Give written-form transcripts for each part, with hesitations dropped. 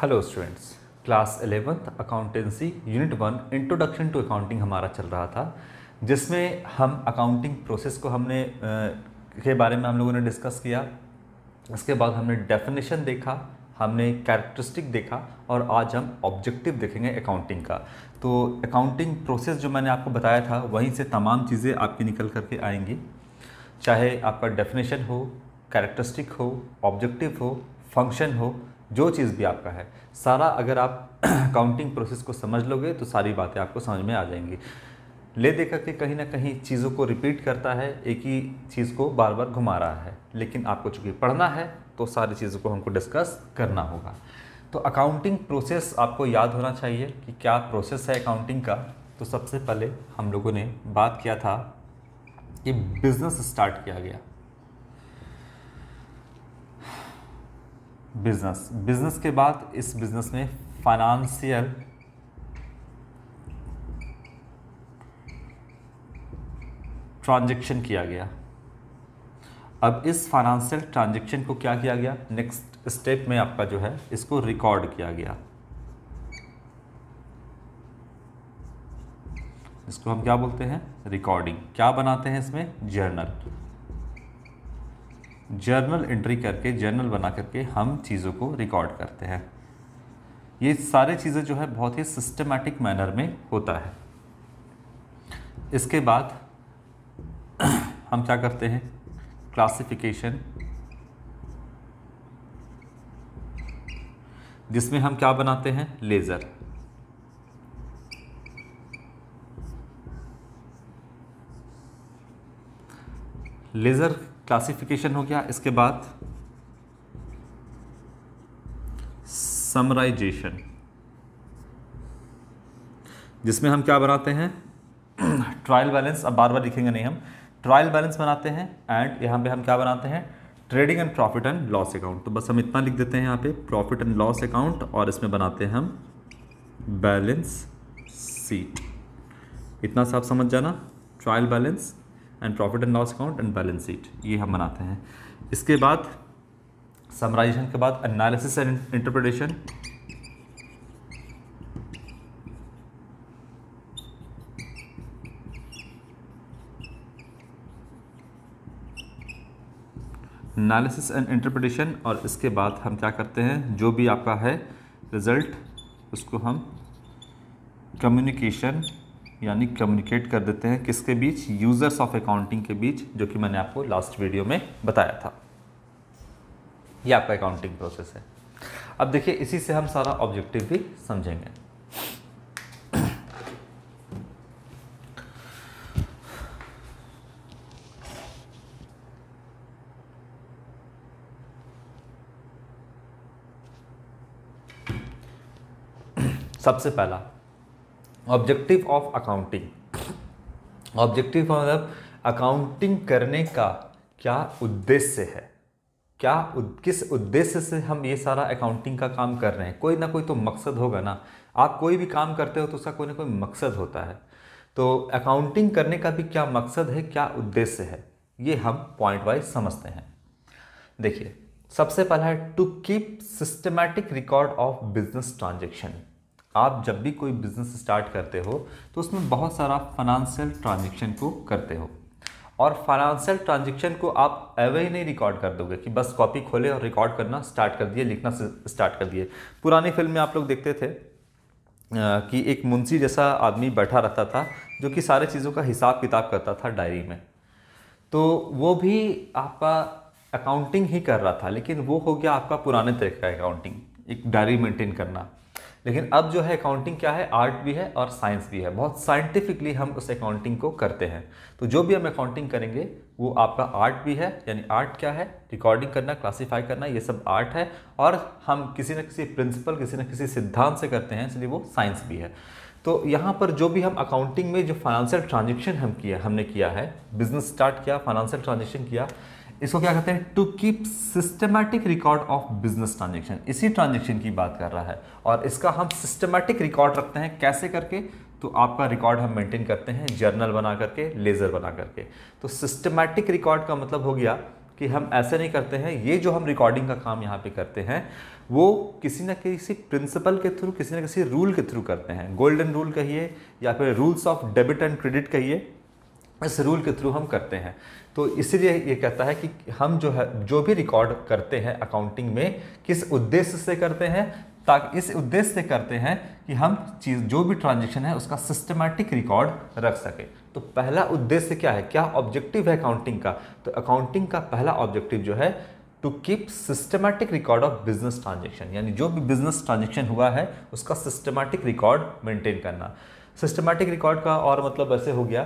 Hello students, class 11th accountancy unit 1 introduction to accounting हमारा चल रहा था, जिसमें हम अकाउंटिंग प्रोसेस को के बारे में हम लोगों ने डिस्कस किया। इसके बाद हमने डेफिनेशन देखा, हमने कैरेक्टरिस्टिक देखा और आज हम ऑब्जेक्टिव देखेंगे अकाउंटिंग का। तो अकाउंटिंग प्रोसेस जो मैंने आपको बताया था वहीं से तमाम चीज़ें आपकी निकल करके आएंगी, चाहे आपका डेफिनेशन हो, कैरेक्टरिस्टिक हो, ऑब्जेक्टिव हो, फंक्शन हो, जो चीज़ भी आपका है सारा अगर आप अकाउंटिंग प्रोसेस को समझ लोगे तो सारी बातें आपको समझ में आ जाएंगी। ले दे करके कहीं ना कहीं चीज़ों को रिपीट करता है, एक ही चीज़ को बार बार घुमा रहा है, लेकिन आपको चूँकि पढ़ना है तो सारी चीज़ों को हमको डिस्कस करना होगा। तो अकाउंटिंग प्रोसेस आपको याद होना चाहिए कि क्या प्रोसेस है अकाउंटिंग का। तो सबसे पहले हम लोगों ने बात किया था कि बिजनेस स्टार्ट किया गया। बिजनेस के बाद इस बिजनेस में फाइनेंशियल ट्रांजैक्शन किया गया। अब इस फाइनेंशियल ट्रांजैक्शन को क्या किया गया, नेक्स्ट स्टेप में आपका जो है इसको रिकॉर्ड किया गया। इसको हम क्या बोलते हैं, रिकॉर्डिंग। क्या बनाते हैं इसमें, जर्नल एंट्री करके, जर्नल बना करके हम चीज़ों को रिकॉर्ड करते हैं। ये सारे चीज़ें जो है बहुत ही सिस्टमैटिक मैनर में होता है। इसके बाद हम क्या करते हैं, क्लासिफिकेशन, जिसमें हम क्या बनाते हैं, लेजर। लेजर क्लासिफिकेशन हो गया। इसके बाद समराइजेशन, जिसमें हम क्या बनाते हैं, ट्रायल बैलेंस। अब बार बार लिखेंगे नहीं हम, ट्रायल बैलेंस बनाते हैं। एंड यहाँ पे हम क्या बनाते हैं, trading and profit and loss account. तो बस हम इतना लिख देते हैं यहाँ पे, प्रॉफिट एंड लॉस अकाउंट, और इसमें बनाते हैं हम बैलेंस शीट। इतना सा आप समझ जाना, trial balance and profit and loss account and balance sheet, ये हम बनाते हैं। इसके बाद समराइजेशन के बाद analysis and interpretation, analysis and interpretation. और इसके बाद हम क्या करते हैं, जो भी आपका है रिजल्ट, उसको हम कम्युनिकेशन यानी कम्युनिकेट कर देते हैं किसके बीच, यूजर्स ऑफ अकाउंटिंग के बीच, जो कि मैंने आपको लास्ट वीडियो में बताया था। ये आपका अकाउंटिंग प्रोसेस है। अब देखिए, इसी से हम सारा ऑब्जेक्टिव भी समझेंगे। सबसे पहला ऑब्जेक्टिव ऑफ अकाउंटिंग। ऑब्जेक्टिव मतलब अकाउंटिंग करने का क्या उद्देश्य है, किस उद्देश्य से हम ये सारा अकाउंटिंग का काम कर रहे हैं। कोई ना कोई तो मकसद होगा ना, आप कोई भी काम करते हो तो उसका कोई ना कोई मकसद होता है। तो अकाउंटिंग करने का भी क्या मकसद है, क्या उद्देश्य है, ये हम पॉइंट वाइज समझते हैं। देखिए, सबसे पहला है to keep systematic record of business transaction. आप जब भी कोई बिजनेस स्टार्ट करते हो तो उसमें बहुत सारा फाइनेंशियल ट्रांजैक्शन को करते हो, और फाइनेंशियल ट्रांजैक्शन को आप ऐवे ही नहीं रिकॉर्ड कर दोगे कि बस कॉपी खोले और रिकॉर्ड करना स्टार्ट कर दिए, लिखना स्टार्ट कर दिए। पुरानी फिल्म में आप लोग देखते थे कि एक मुंशी जैसा आदमी बैठा रहता था जो कि सारे चीज़ों का हिसाब किताब करता था डायरी में। तो वो भी आपका अकाउंटिंग ही कर रहा था, लेकिन वो हो गया आपका पुराने तरीके का अकाउंटिंग, एक डायरी मेंटेन करना। लेकिन अब जो है अकाउंटिंग क्या है, आर्ट भी है और साइंस भी है। बहुत साइंटिफिकली हम उस अकाउंटिंग को करते हैं। तो जो भी हम अकाउंटिंग करेंगे वो आपका आर्ट भी है, यानी आर्ट क्या है, रिकॉर्डिंग करना, क्लासीफाई करना, ये सब आर्ट है। और हम किसी न किसी प्रिंसिपल, किसी न किसी सिद्धांत से करते हैं, इसलिए वो साइंस भी है। तो यहाँ पर जो भी हम अकाउंटिंग में जो फाइनेंशियल ट्रांजेक्शन हमने किया है, बिजनेस स्टार्ट किया, फाइनेंशियल ट्रांजेक्शन किया, इसको क्या कहते हैं, to keep systematic record of business transaction. इसी ट्रांजेक्शन की बात कर रहा है, और इसका हम सिस्टमैटिक रिकॉर्ड रखते हैं। कैसे करके, तो आपका रिकॉर्ड हम मेंटेन करते हैं जर्नल बना करके, लेजर बना करके। तो सिस्टमैटिक रिकॉर्ड का मतलब हो गया कि हम ऐसे नहीं करते हैं, ये जो हम रिकॉर्डिंग का काम यहाँ पे करते हैं वो किसी न किसी प्रिंसिपल के थ्रू, किसी न किसी रूल के थ्रू करते हैं। गोल्डन रूल कहिए या फिर rules of debit and credit कहिए, इस रूल के थ्रू हम करते हैं। तो इसीलिए ये कहता है कि हम जो भी रिकॉर्ड करते हैं अकाउंटिंग में, किस उद्देश्य से करते हैं, ताकि इस उद्देश्य से करते हैं कि हम जो भी ट्रांजैक्शन है उसका सिस्टमैटिक रिकॉर्ड रख सके। तो पहला उद्देश्य क्या है, क्या ऑब्जेक्टिव है अकाउंटिंग का? तो अकाउंटिंग का पहला ऑब्जेक्टिव जो है to keep systematic record of business transaction, यानी जो भी बिजनेस ट्रांजेक्शन हुआ है उसका सिस्टमैटिक रिकॉर्ड मेंटेन करना। सिस्टमैटिक रिकॉर्ड का और मतलब ऐसे हो गया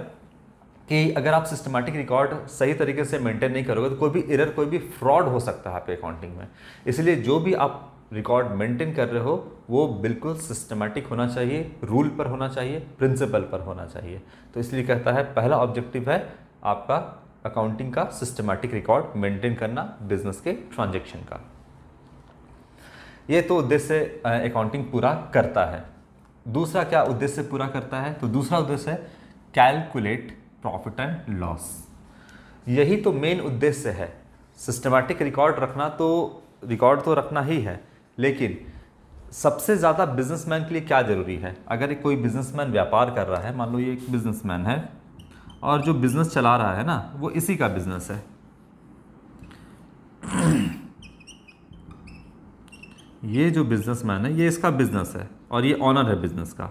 कि अगर आप सिस्टमैटिक रिकॉर्ड सही तरीके से मेंटेन नहीं करोगे तो कोई भी एरर, कोई भी फ्रॉड हो सकता है आपके अकाउंटिंग में। इसलिए जो भी आप रिकॉर्ड मेंटेन कर रहे हो वो बिल्कुल सिस्टमैटिक होना चाहिए, रूल पर होना चाहिए, प्रिंसिपल पर होना चाहिए। तो इसलिए कहता है पहला ऑब्जेक्टिव है आपका अकाउंटिंग का सिस्टमैटिक रिकॉर्ड मेंटेन करना बिजनेस के ट्रांजैक्शन का। ये तो उद्देश्य अकाउंटिंग पूरा करता है। दूसरा क्या उद्देश्य पूरा करता है? तो दूसरा उद्देश्य है कैलकुलेट प्रॉफिट एंड लॉस। यही तो मेन उद्देश्य है। सिस्टमैटिक रिकॉर्ड रखना, तो रिकॉर्ड तो रखना ही है, लेकिन सबसे ज़्यादा बिजनेसमैन के लिए क्या ज़रूरी है? अगर कोई बिजनेसमैन व्यापार कर रहा है, मान लो ये एक बिजनेसमैन है और जो बिजनेस चला रहा है ना वो इसी का बिजनेस है, ये जो बिजनेसमैन है ये इसका बिजनेस है और ये ऑनर है बिजनेस का,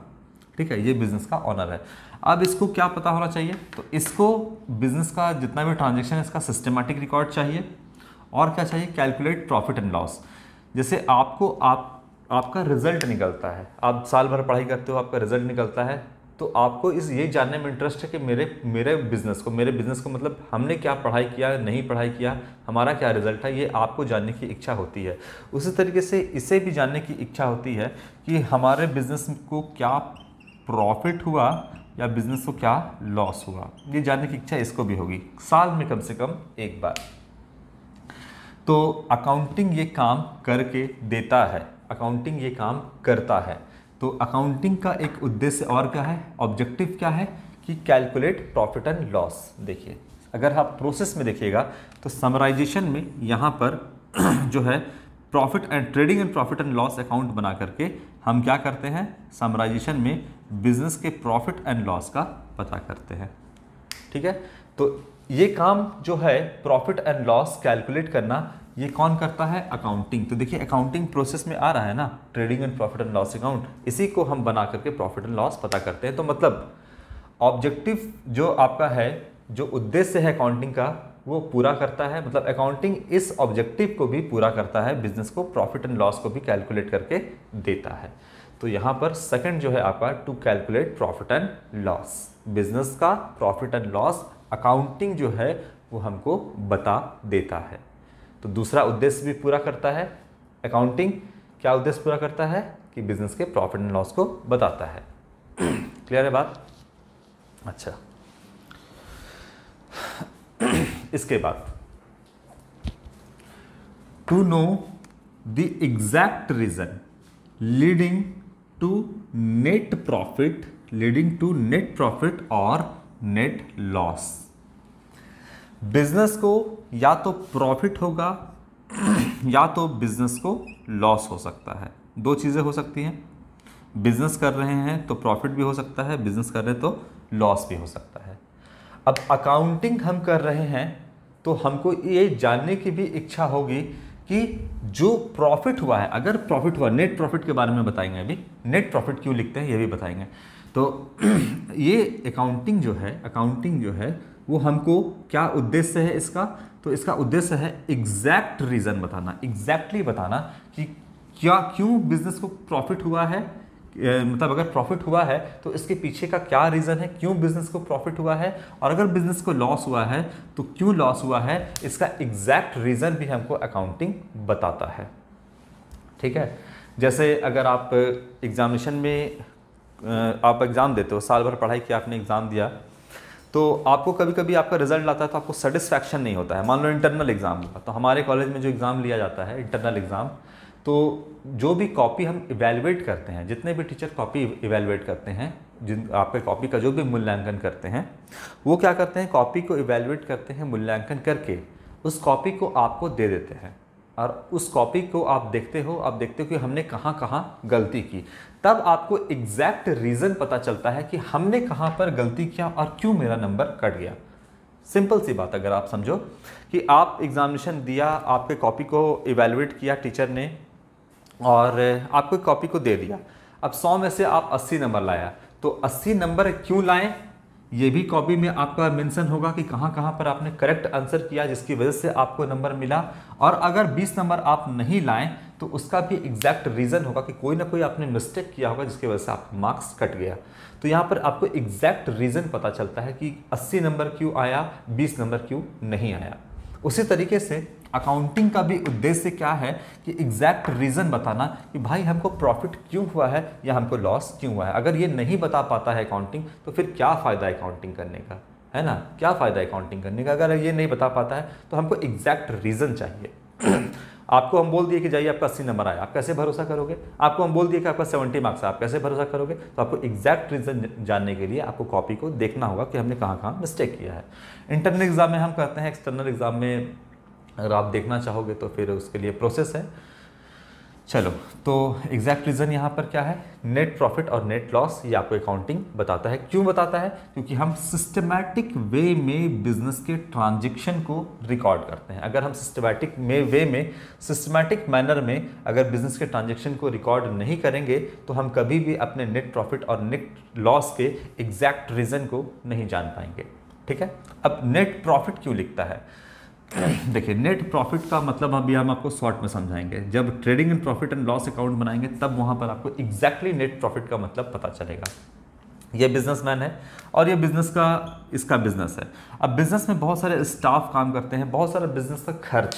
ठीक है, ये बिजनेस का ऑनर है। अब इसको क्या पता होना चाहिए? तो इसको बिजनेस का जितना भी ट्रांजैक्शन है इसका सिस्टमैटिक रिकॉर्ड चाहिए, और क्या चाहिए? Calculate profit and loss. जैसे आपका रिजल्ट निकलता है, आप साल भर पढ़ाई करते हो, आपका रिजल्ट निकलता है, तो आपको ये जानने में इंटरेस्ट है कि मेरे बिजनेस को मतलब हमने क्या पढ़ाई किया, नहीं पढ़ाई किया, हमारा क्या रिजल्ट है, ये आपको जानने की इच्छा होती है। उसी तरीके से इसे भी जानने की इच्छा होती है कि हमारे बिजनेस को क्या प्रॉफिट हुआ या बिजनेस को क्या लॉस हुआ, ये जानने की इच्छा इसको भी होगी, साल में कम से कम एक बार। तो अकाउंटिंग ये काम करके देता है, अकाउंटिंग ये काम करता है। तो अकाउंटिंग का एक उद्देश्य और क्या है, ऑब्जेक्टिव क्या है कि कैलकुलेट प्रॉफिट एंड लॉस। देखिए अगर आप प्रोसेस में देखिएगा तो समराइजेशन में यहाँ पर जो है profit and trading and profit and loss account बना करके हम क्या करते हैं, समराइजेशन में बिजनेस के प्रॉफिट एंड लॉस का पता करते हैं, ठीक है। तो ये काम जो है प्रॉफिट एंड लॉस कैलकुलेट करना, ये कौन करता है? अकाउंटिंग। तो देखिए अकाउंटिंग प्रोसेस में आ रहा है ना, trading and profit and loss account, इसी को हम बना करके प्रॉफिट एंड लॉस पता करते हैं। तो मतलब ऑब्जेक्टिव जो आपका है, जो उद्देश्य है अकाउंटिंग का, वो पूरा करता है। मतलब अकाउंटिंग इस ऑब्जेक्टिव को भी पूरा करता है, बिजनेस को प्रॉफिट एंड लॉस को भी कैलकुलेट करके देता है। तो यहाँ पर सेकंड जो है आपका to calculate profit and loss, business का प्रॉफिट एंड लॉस अकाउंटिंग जो है वो हमको बता देता है। तो दूसरा उद्देश्य भी पूरा करता है अकाउंटिंग। क्या उद्देश्य पूरा करता है? कि बिजनेस के प्रॉफिट एंड लॉस को बताता है। क्लियर है बात? अच्छा, इसके बाद to know the exact reason leading to net profit और नेट लॉस। बिजनेस को या तो प्रॉफिट होगा या तो बिजनेस को लॉस हो सकता है, दो चीज़ें हो सकती हैं। बिजनेस कर रहे हैं तो प्रॉफिट भी हो सकता है, बिजनेस कर रहे हैं तो लॉस भी हो सकता है। अब अकाउंटिंग हम कर रहे हैं तो हमको ये जानने की भी इच्छा होगी कि जो प्रॉफिट हुआ है, अगर प्रॉफिट हुआ, नेट प्रॉफिट के बारे में बताएंगे, अभी नेट प्रॉफिट क्यों लिखते हैं ये भी बताएंगे। तो ये अकाउंटिंग जो है वो हमको क्या उद्देश्य है इसका? तो इसका उद्देश्य है एग्जैक्ट रीजन बताना, एग्जैक्टली बताना कि क्यों बिजनेस को प्रॉफिट हुआ है, मतलब अगर प्रॉफिट हुआ है तो इसके पीछे का क्या रीज़न है, क्यों बिजनेस को प्रॉफिट हुआ है, और अगर बिजनेस को लॉस हुआ है तो क्यों लॉस हुआ है, इसका एग्जैक्ट रीज़न भी हमको अकाउंटिंग बताता है, ठीक है। जैसे अगर आप एग्जामिनेशन में आप एग्ज़ाम देते हो, साल भर पढ़ाई किया, आपने एग्ज़ाम दिया, तो आपको कभी कभी आपका रिजल्ट आता है तो आपको सेटिस्फैक्शन नहीं होता है। मान लो इंटरनल एग्ज़ाम हुआ, तो हमारे कॉलेज में जो एग्ज़ाम लिया जाता है इंटरनल एग्ज़ाम, तो जो भी कॉपी हम इवेलुएट करते हैं, जितने भी टीचर कॉपी इवेलुएट करते हैं, जिन आपके कॉपी का जो भी मूल्यांकन करते हैं, वो क्या करते हैं, कॉपी को इवेलुएट करते हैं, मूल्यांकन करके उस कॉपी को आपको दे देते हैं और उस कॉपी को आप देखते हो कि हमने कहाँ कहाँ गलती की। तब आपको एग्जैक्ट रीज़न पता चलता है कि हमने कहाँ पर गलती किया और क्यों मेरा नंबर कट गया। सिंपल सी बात, अगर आप समझो कि आप एग्जामिनेशन दिया, आपके कॉपी को इवेलुएट किया टीचर ने और आपको कॉपी को दे दिया। अब 100 में से आप 80 नंबर लाया, तो 80 नंबर क्यों लाएं ये भी कॉपी में आपका मेंशन होगा कि कहाँ कहाँ पर आपने करेक्ट आंसर किया जिसकी वजह से आपको नंबर मिला। और अगर 20 नंबर आप नहीं लाएं तो उसका भी एग्जैक्ट रीज़न होगा कि कोई ना कोई आपने मिस्टेक किया होगा जिसकी वजह से आपका मार्क्स कट गया। तो यहाँ पर आपको एग्जैक्ट रीज़न पता चलता है कि 80 नंबर क्यों आया, 20 नंबर क्यों नहीं आया। उसी तरीके से अकाउंटिंग का भी उद्देश्य क्या है कि एग्जैक्ट रीज़न बताना कि भाई हमको प्रॉफिट क्यों हुआ है या हमको लॉस क्यों हुआ है। अगर ये नहीं बता पाता है अकाउंटिंग तो फिर क्या फ़ायदा है अकाउंटिंग करने का, है ना, क्या फ़ायदा है अकाउंटिंग करने का। अगर ये नहीं बता पाता है तो हमको एग्जैक्ट रीज़न चाहिए। आपको हम बोल दिए कि जाइए आपका 80 नंबर आया, आप कैसे भरोसा करोगे। आपको हम बोल दिए कि आपका 70 मार्क्स है, आप कैसे भरोसा करोगे। तो आपको एग्जैक्ट रीज़न जानने के लिए आपको कॉपी को देखना होगा कि हमने कहाँ कहाँ मिस्टेक किया है। इंटरनल एग्जाम में हम कहते हैं, एक्सटर्नल एग्जाम में अगर आप देखना चाहोगे तो फिर उसके लिए प्रोसेस है। चलो, तो एग्जैक्ट रीज़न यहाँ पर क्या है, नेट प्रॉफिट और नेट लॉस, ये आपको अकाउंटिंग बताता है। क्यों बताता है, क्योंकि हम सिस्टमैटिक वे में बिजनेस के ट्रांजैक्शन को रिकॉर्ड करते हैं। अगर हम सिस्टमैटिक मैनर में अगर बिजनेस के ट्रांजैक्शन को रिकॉर्ड नहीं करेंगे तो हम कभी भी अपने नेट प्रॉफिट और नेट लॉस के एग्जैक्ट रीज़न को नहीं जान पाएंगे। ठीक है, अब नेट प्रॉफिट क्यों लिखता है, देखिए नेट प्रॉफिट का मतलब अभी हम आपको शॉर्ट में समझाएंगे। जब trading and profit and loss account बनाएंगे तब वहां पर आपको एग्जैक्टली नेट प्रॉफिट का मतलब पता चलेगा। ये बिजनेसमैन है और ये इसका बिजनेस है। अब बिजनेस में बहुत सारे स्टाफ काम करते हैं, बहुत सारा बिजनेस का खर्च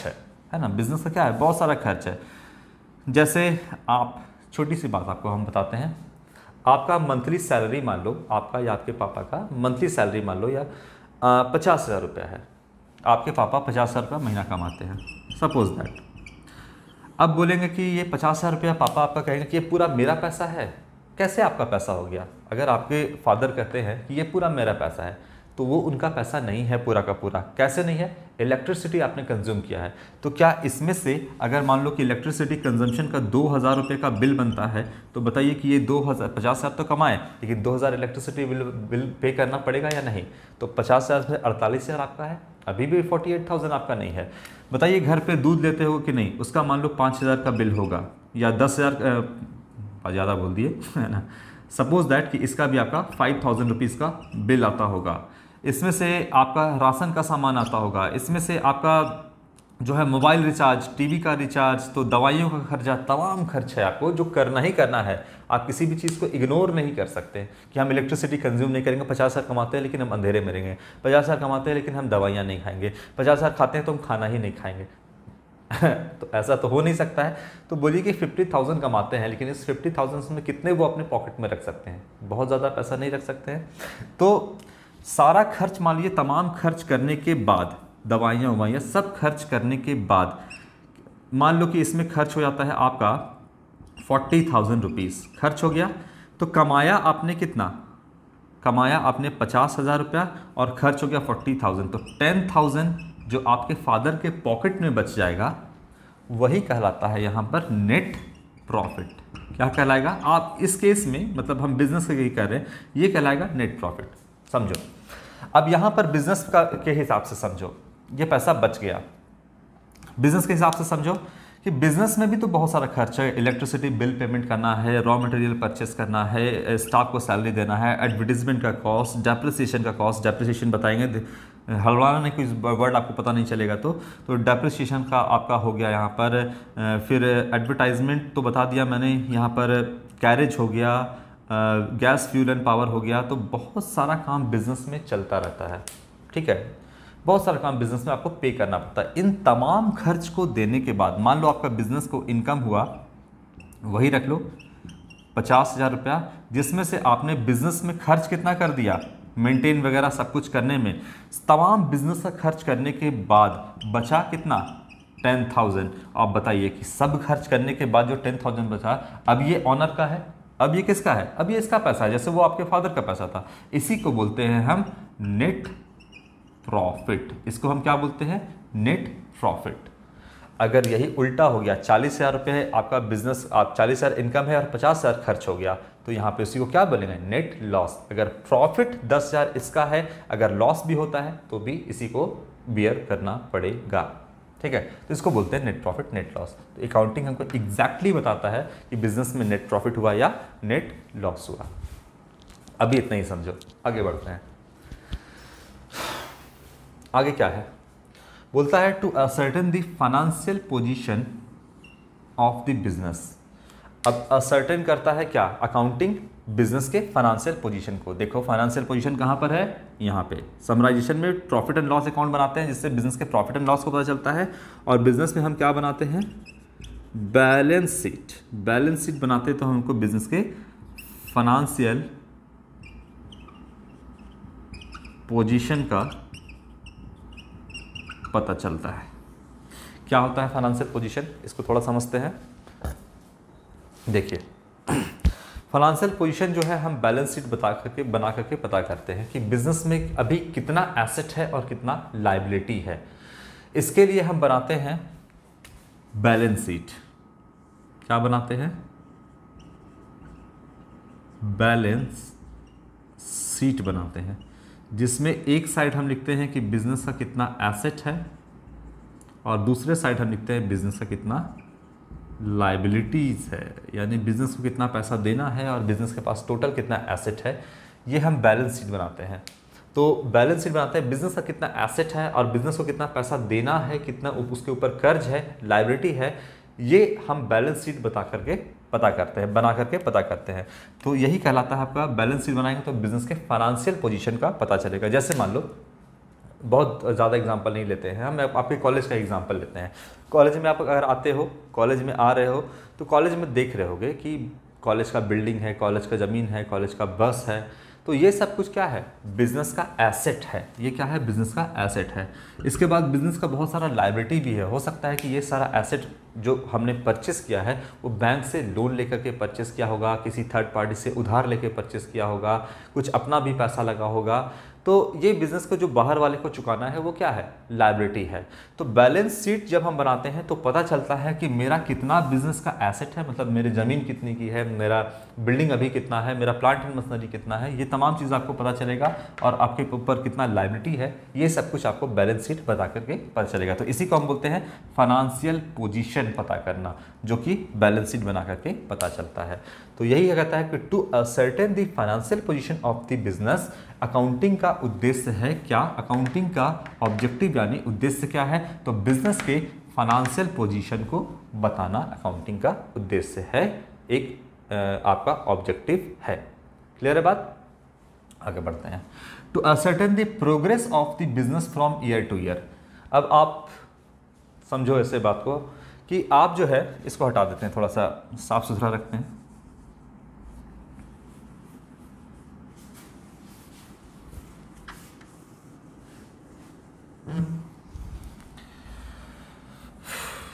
है ना। बिजनेस का क्या है, बहुत सारा खर्च है। जैसे आप, छोटी सी बात आपको हम बताते हैं, आपका मंथली सैलरी मान लो, आपका या आपके पापा का मंथली सैलरी मान लो या 50,000 रुपया है। आपके पापा 50,000 रुपया महीना कमाते हैं, सपोज दैट। अब बोलेंगे कि ये 50,000 रुपया, पापा आपका कहेंगे कि ये पूरा मेरा पैसा है। कैसे आपका पैसा हो गया। अगर आपके फादर कहते हैं कि ये पूरा मेरा पैसा है तो वो उनका पैसा नहीं है पूरा का पूरा। कैसे नहीं है, इलेक्ट्रिसिटी आपने कंज्यूम किया है। तो क्या इसमें से अगर मान लो कि इलेक्ट्रिसिटी कंजम्पशन का 2,000 रुपये का बिल बनता है तो बताइए कि ये 50,000 तो कमाए लेकिन 2,000 इलेक्ट्रिसिटी बिल पे करना पड़ेगा या नहीं। तो 50,000 से 48,000 आपका है, अभी भी 48,000 आपका नहीं है। बताइए घर पे दूध लेते हो कि नहीं, उसका मान लो 5,000 का बिल होगा या 10,000, ज़्यादा बोल दिए है ना। सपोज दैट कि इसका भी आपका 5,000 रुपीज़ का बिल आता होगा। इसमें से आपका राशन का सामान आता होगा, इसमें से आपका जो है मोबाइल रिचार्ज, टीवी का रिचार्ज, तो दवाइयों का खर्चा, तमाम खर्च है आपको जो करना ही करना है। आप किसी भी चीज़ को इग्नोर नहीं कर सकते कि हम इलेक्ट्रिसिटी कंज्यूम नहीं करेंगे। 50,000 कमाते हैं लेकिन हम अंधेरे में रहेंगे, 50,000 कमाते हैं लेकिन हम दवाइयाँ नहीं खाएंगे, 50,000 खाते हैं तो हम खाना ही नहीं खाएंगे। तो ऐसा तो हो नहीं सकता है। तो बोलिए कि 50,000 कमाते हैं लेकिन इस 50,000 में कितने वो अपने पॉकेट में रख सकते हैं, बहुत ज़्यादा पैसा नहीं रख सकते हैं। तो सारा खर्च मान लीजिए, तमाम खर्च करने के बाद, दवाइयाँ ववाइयाँ सब खर्च करने के बाद मान लो कि इसमें खर्च हो जाता है आपका 40,000 रुपीज़ खर्च हो गया। तो कमाया आपने कितना, कमाया आपने 50,000 रुपया और खर्च हो गया 40,000। तो 10,000 जो आपके फादर के पॉकेट में बच जाएगा वही कहलाता है यहाँ पर नेट प्रॉफिट। क्या कहलाएगा, आप इस केस में मतलब हम बिजनेस का यही कर रहे हैं, ये कहलाएगा नेट प्रॉफिट। समझो, अब यहाँ पर बिजनेस का के हिसाब से समझो, ये पैसा बच गया। बिजनेस के हिसाब से समझो कि बिजनेस में भी तो बहुत सारा खर्च है, इलेक्ट्रिसिटी बिल पेमेंट करना है, रॉ मटेरियल परचेस करना है, स्टाफ को सैलरी देना है, एडवर्टीजमेंट का कॉस्ट, डेप्रिसिएशन का कॉस्ट, डेप्रिसिएशन बताएंगे, हलवाना नहीं, कोई वर्ड आपको पता नहीं चलेगा तो डेप्रिसिएशन का आपका हो गया यहाँ पर। फिर एडवर्टाइजमेंट तो बता दिया मैंने, यहाँ पर कैरेज हो गया, गैस फ्यूल एंड पावर हो गया। तो बहुत सारा काम बिजनेस में चलता रहता है, ठीक है, बहुत सारा काम बिजनेस में आपको पे करना पड़ता है। इन तमाम खर्च को देने के बाद मान लो आपका बिजनेस को इनकम हुआ, वही रख लो 50,000 रुपया, जिसमें से आपने बिजनेस में खर्च कितना कर दिया, मेंटेन वगैरह सब कुछ करने में, तमाम बिजनेस का खर्च करने के बाद बचा कितना 10,000। आप बताइए कि सब खर्च करने के बाद जो 10,000 बचा, अब ये ऑनर का है, अब ये किसका है, अब ये इसका पैसा है, जैसे वो आपके फादर का पैसा था। इसी को बोलते हैं हम नेट प्रॉफिट, इसको हम क्या बोलते हैं, नेट प्रॉफिट। अगर यही उल्टा हो गया, 40,000 रुपये है आपका बिजनेस, आप 40,000 इनकम है और 50,000 खर्च हो गया, तो यहाँ पे उसी को क्या बोलेंगे, नेट लॉस। अगर प्रॉफिट 10,000 इसका है, अगर लॉस भी होता है तो भी इसी को बियर करना पड़ेगा, ठीक है। तो इसको बोलते हैं नेट प्रॉफिट, नेट लॉस। तो अकाउंटिंग हमको एग्जैक्टली बताता है कि बिजनेस में नेट प्रॉफिट हुआ या नेट लॉस हुआ। अभी इतना ही समझो, आगे बढ़ते हैं। आगे क्या है, बोलता है to ascertain the financial position of the business. अब असर्टेन करता है क्या, अकाउंटिंग बिजनेस के फाइनेंशियल पोजीशन को। देखो फाइनेंशियल पोजीशन कहाँ पर है, यहाँ पे समराइजेशन में प्रॉफिट एंड लॉस अकाउंट बनाते हैं जिससे बिजनेस के प्रॉफिट एंड लॉस को पता चलता है। और बिजनेस में हम क्या बनाते हैं, बैलेंस शीट। बैलेंस शीट बनाते तो हमको बिजनेस के फाइनेंशियल पोजीशन का पता चलता है। क्या होता है फाइनेंशियल पोजीशन, इसको थोड़ा समझते हैं। देखिए फाइनेंशियल पोजीशन जो है हम बैलेंस शीट बना करके पता करते हैं कि बिजनेस में अभी कितना एसेट है और कितना लायबिलिटी है। इसके लिए हम बनाते हैं बैलेंस शीट। क्या बनाते हैं, बैलेंस शीट बनाते हैं, जिसमें एक साइड हम लिखते हैं कि बिजनेस का कितना एसेट है और दूसरे साइड हम लिखते हैं बिजनेस का कितना लायबिलिटीज़ है, यानी बिजनेस को कितना पैसा देना है और बिजनेस के पास टोटल कितना एसेट है। ये हम बैलेंस शीट बनाते हैं। तो बैलेंस शीट बनाते हैं, बिजनेस का कितना एसेट है और बिजनेस को कितना पैसा देना है, कितना उसके ऊपर कर्ज है, लायबिलिटी है, ये हम बैलेंस शीट बना करके पता करते हैं। तो यही कहलाता है आपका बैलेंस शीट बनाएंगे तो बिजनेस के फाइनेंशियल पोजीशन का पता चलेगा। जैसे मान लो, बहुत ज़्यादा एग्जांपल नहीं लेते हैं हम, आपके कॉलेज का एग्जांपल लेते हैं। कॉलेज में आप अगर आते हो, कॉलेज में आ रहे हो तो कॉलेज में देख रहे होगे कि कॉलेज का बिल्डिंग है, कॉलेज का ज़मीन है, कॉलेज का बस है, तो ये सब कुछ क्या है, बिजनेस का एसेट है। ये क्या है, बिजनेस का एसेट है। इसके बाद बिजनेस का बहुत सारा लायबिलिटी भी है। हो सकता है कि ये सारा एसेट जो हमने परचेस किया है वो बैंक से लोन लेकर के परचेस किया होगा, किसी थर्ड पार्टी से उधार लेके परचेस किया होगा, कुछ अपना भी पैसा लगा होगा। तो ये बिजनेस को जो बाहर वाले को चुकाना है वो क्या है, लायबिलिटी है। तो बैलेंस शीट जब हम बनाते हैं तो पता चलता है कि मेरा कितना बिजनेस का एसेट है, मतलब मेरी ज़मीन कितनी की है, मेरा बिल्डिंग अभी कितना है, मेरा प्लांट एंड मशीनरी कितना है, ये तमाम चीज़ आपको पता चलेगा। और आपके ऊपर कितना लायबिलिटी है, ये सब कुछ आपको बैलेंस शीट बता करके पता चलेगा। तो इसी को हम बोलते हैं फाइनेंशियल पोजीशन पता करना, जो कि बैलेंस शीट बना करके पता चलता है। तो यही कहता है कि to ascertain the financial position of the business, accounting का उद्देश्य है क्या, अकाउंटिंग का ऑब्जेक्टिव यानी उद्देश्य क्या है, तो बिजनेस के फाइनेंशियल पोजीशन को बताना अकाउंटिंग का उद्देश्य है, एक आपका ऑब्जेक्टिव है। क्लियर है बात, आगे बढ़ते हैं। To ascertain the progress of the business from year to year. अब आप समझो ऐसे बात को कि आप जो है इसको हटा देते हैं, थोड़ा सा साफ सुथरा रखते हैं।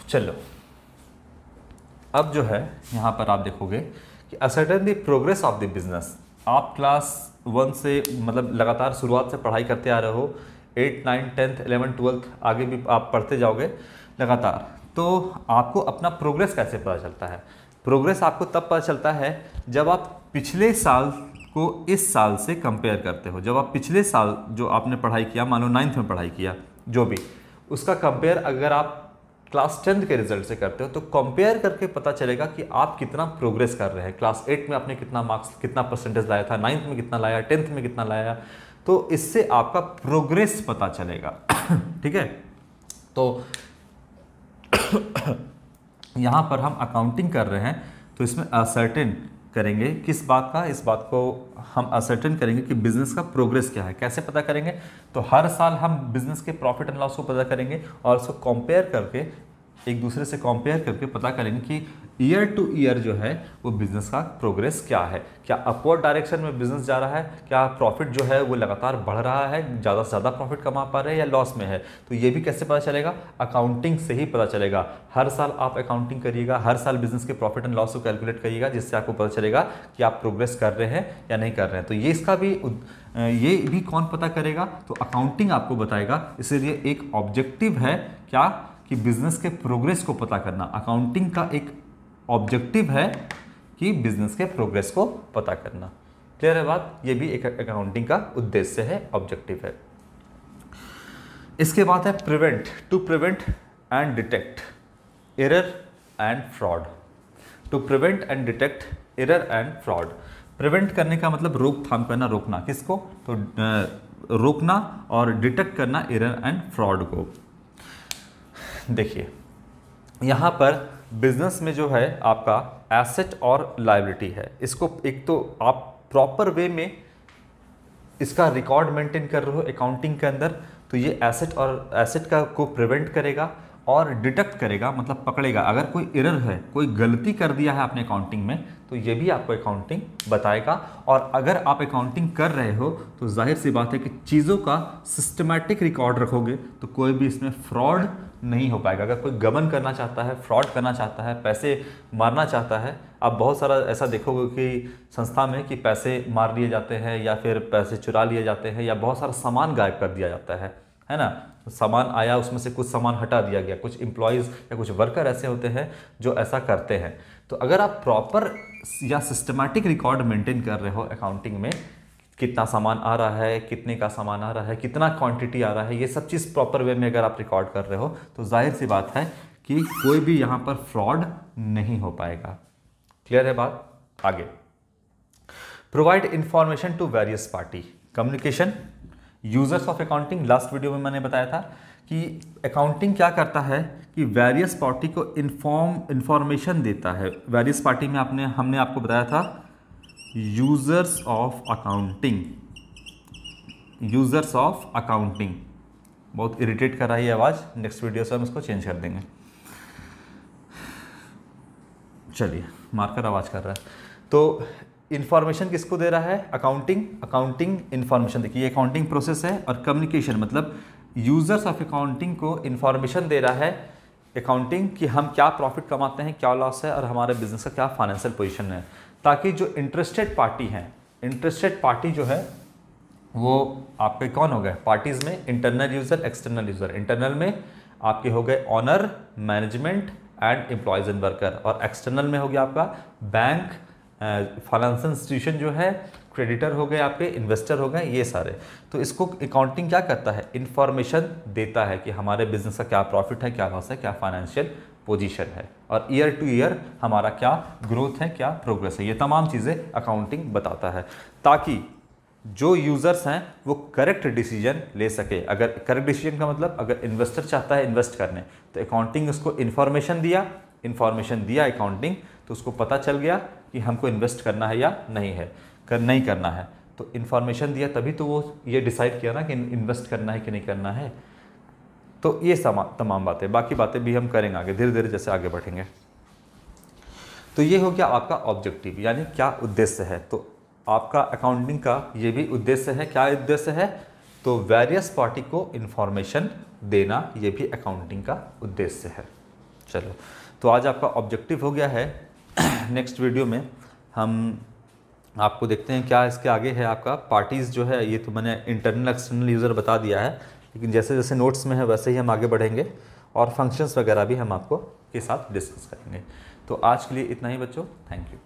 चलो अब जो है यहाँ पर आप देखोगे कि ascertain the progress of the business. आप क्लास 1 से मतलब लगातार शुरुआत से पढ़ाई करते आ रहे हो, 8, 9, 10th, 11th, 12th आगे भी आप पढ़ते जाओगे लगातार, तो आपको अपना प्रोग्रेस कैसे पता चलता है। प्रोग्रेस आपको तब पता चलता है जब आप पिछले साल को इस साल से कंपेयर करते हो। जब आप पिछले साल जो आपने पढ़ाई किया, मान लो 9th में पढ़ाई किया जो भी, उसका कंपेयर अगर आप क्लास 10th के रिजल्ट से करते हो तो कंपेयर करके पता चलेगा कि आप कितना प्रोग्रेस कर रहे हैं। क्लास 8 में आपने कितना मार्क्स, कितना परसेंटेज लाया था, 9th में कितना लाया, 10th में कितना लाया, तो इससे आपका प्रोग्रेस पता चलेगा। ठीक है, तो यहाँ पर हम अकाउंटिंग कर रहे हैं तो इसमें असर्टेन करेंगे किस बात का, इस बात को हम असर्टेन करेंगे कि बिजनेस का प्रोग्रेस क्या है। कैसे पता करेंगे, तो हर साल हम बिजनेस के प्रॉफिट एंड लॉस को पता करेंगे और उसको कंपेयर करके, एक दूसरे से कंपेयर करके पता करेंगे कि ईयर टू ईयर जो है वो बिजनेस का प्रोग्रेस क्या है, क्या अपवर्ड डायरेक्शन में बिजनेस जा रहा है, क्या प्रॉफिट जो है वो लगातार बढ़ रहा है, ज़्यादा से ज़्यादा प्रॉफिट कमा पा रहे हैं या लॉस में है। तो ये भी कैसे पता चलेगा, अकाउंटिंग से ही पता चलेगा। हर साल आप अकाउंटिंग करिएगा, हर साल बिजनेस के प्रॉफिट एंड लॉस को कैलकुलेट करिएगा, जिससे आपको पता चलेगा कि आप प्रोग्रेस कर रहे हैं या नहीं कर रहे हैं। तो ये इसका भी ये भी कौन पता करेगा, तो अकाउंटिंग आपको बताएगा। इसीलिए एक ऑब्जेक्टिव है क्या, कि बिजनेस के प्रोग्रेस को पता करना। अकाउंटिंग का एक ऑब्जेक्टिव है कि बिजनेस के प्रोग्रेस को पता करना। क्लियर है बात, ये भी एक अकाउंटिंग का उद्देश्य है, ऑब्जेक्टिव है। इसके बाद है prevent, to prevent and detect error and fraud. To prevent and detect error and fraud. Prevent करने का मतलब रोकथाम करना, रोकना किसको, तो रोकना, और डिटेक्ट करना एरर एंड फ्रॉड को। देखिए यहाँ पर बिजनेस में जो है आपका एसेट और लायबिलिटी है, इसको एक तो आप प्रॉपर वे में इसका रिकॉर्ड मेंटेन कर रहे हो अकाउंटिंग के अंदर, तो ये एसेट का को प्रिवेंट करेगा और डिटेक्ट करेगा, मतलब पकड़ेगा। अगर कोई एरर है, कोई गलती कर दिया है आपने अकाउंटिंग में, तो ये भी आपको अकाउंटिंग बताएगा। और अगर आप अकाउंटिंग कर रहे हो तो जाहिर सी बात है कि चीज़ों का सिस्टमैटिक रिकॉर्ड रखोगे तो कोई भी इसमें फ्रॉड नहीं हो पाएगा। अगर कोई गबन करना चाहता है, फ्रॉड करना चाहता है, पैसे मारना चाहता है, आप बहुत सारा ऐसा देखोगे कि संस्था में कि पैसे मार लिए जाते हैं या फिर पैसे चुरा लिए जाते हैं या बहुत सारा सामान गायब कर दिया जाता है ना। सामान आया, उसमें से कुछ सामान हटा दिया गया। कुछ एम्प्लॉयज़ या कुछ वर्कर ऐसे होते हैं जो ऐसा करते हैं। तो अगर आप प्रॉपर या सिस्टमैटिक रिकॉर्ड मेंटेन कर रहे हो अकाउंटिंग में, कितना सामान आ रहा है, कितने का सामान आ रहा है, कितना क्वांटिटी आ रहा है, ये सब चीज़ प्रॉपर वे में अगर आप रिकॉर्ड कर रहे हो तो जाहिर सी बात है कि कोई भी यहाँ पर फ्रॉड नहीं हो पाएगा। क्लियर है बात। आगे, provide information to various party, communication, users of accounting. Last video में मैंने बताया था कि अकाउंटिंग क्या करता है कि वेरियस पार्टी को इंफॉर्मेशन देता है। वेरियस पार्टी में हमने आपको बताया था users of accounting, users of accounting. बहुत इरिटेट कर रही है आवाज़, नेक्स्ट वीडियो से हम इसको चेंज कर देंगे। चलिए, मार्कर आवाज़ कर रहा है। तो इन्फॉर्मेशन किसको दे रहा है, अकाउंटिंग इन्फॉर्मेशन। देखिए ये अकाउंटिंग प्रोसेस है, और कम्युनिकेशन मतलब यूजर्स ऑफ अकाउंटिंग को इन्फॉर्मेशन दे रहा है अकाउंटिंग कि हम क्या प्रॉफिट कमाते हैं, क्या लॉस है, और हमारे बिजनेस का क्या फाइनेंशियल पोजीशन है, ताकि जो इंटरेस्टेड पार्टी हैं, इंटरेस्टेड पार्टी जो है वो आपके कौन हो गए पार्टीज़ में, internal user, external user. Internal में आपके हो गए owner, management and employees and worker, और एक्सटर्नल में हो गया आपका बैंक, फाइनेंशियल इंस्टीट्यूशन जो है, क्रेडिटर हो गए आपके, इन्वेस्टर हो गए, ये सारे। तो इसको अकाउंटिंग क्या करता है, इन्फॉर्मेशन देता है कि हमारे बिजनेस का क्या प्रॉफिट है, क्या लॉस है, क्या फाइनेंशियल पोजीशन है, और ईयर टू ईयर हमारा क्या ग्रोथ है, क्या प्रोग्रेस है। ये तमाम चीज़ें अकाउंटिंग बताता है, ताकि जो यूज़र्स हैं वो करेक्ट डिसीजन ले सके। अगर करेक्ट डिसीजन का मतलब, अगर इन्वेस्टर चाहता है इन्वेस्ट करने, तो अकाउंटिंग उसको इन्फॉर्मेशन दिया अकाउंटिंग, तो उसको पता चल गया कि हमको इन्वेस्ट करना है या नहीं करना है। तो इन्फॉर्मेशन दिया तभी तो वो ये डिसाइड किया ना कि इन्वेस्ट करना है कि नहीं करना है। तो ये तमाम बातें, बाकी बातें भी हम करेंगे आगे धीरे धीरे जैसे आगे बढ़ेंगे। तो ये हो गया आपका ऑब्जेक्टिव, यानी क्या उद्देश्य है। तो आपका अकाउंटिंग का ये भी उद्देश्य है। क्या उद्देश्य है, तो वेरियस पार्टी को इन्फॉर्मेशन देना, ये भी अकाउंटिंग का उद्देश्य है। चलो, तो आज आपका ऑब्जेक्टिव हो गया है। नेक्स्ट वीडियो में हम आपको देखते हैं क्या इसके आगे है। आपका पार्टीज़ जो है, ये तो मैंने इंटरनल एक्सटर्नल यूज़र बता दिया है, लेकिन जैसे जैसे नोट्स में है वैसे ही हम आगे बढ़ेंगे, और फंक्शंस वगैरह भी हम आपको के साथ डिस्कस करेंगे। तो आज के लिए इतना ही बच्चों, थैंक यू।